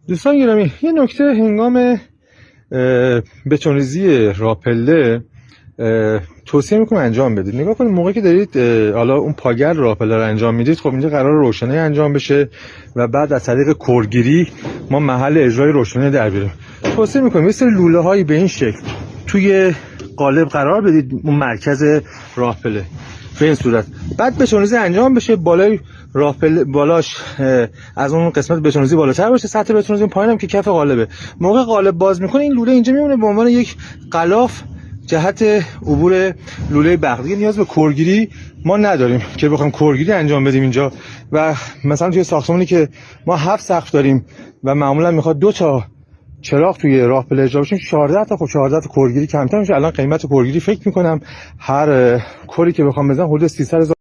دوستان گرامی، یه نکته هنگام بتونریزی راپله توصیه میکنم انجام بدید. نگاه کنید موقعی که دارید حالا اون پاگر راپله رو انجام میدید، خب اینجا قرار روشنایی انجام بشه و بعد از طریق کورگیری ما محل اجرای روشنایی در بیاریم. توصیه میکنم مثل لوله هایی به این شکل توی قالب قرار بدید، اون مرکز راپله به این صورت. بعد بتونریزی انجام بشه، بالای راپله بالاش از اون قسمت بتونریزی بالاتر باشه، سطح بتونریزی پایینم که کف قالبه. موقع قالب باز میکنه این لوله اینجا میمونه به عنوان یک غلاف جهت عبور لوله برق. دیگه نیاز به کورگیری ما نداریم که بخوایم کورگیری انجام بدیم اینجا. و مثلا توی ساختمانی که ما 7 سقف داریم و معمولا میخواد 2 تا چراغ توی راپله اجرا بشه، 14 تا، خب 14 تا کورگیری کمتر میشه. الان قیمت کورگیری فکر میکنم هر کوری که بخوام بزنم حدود 300,000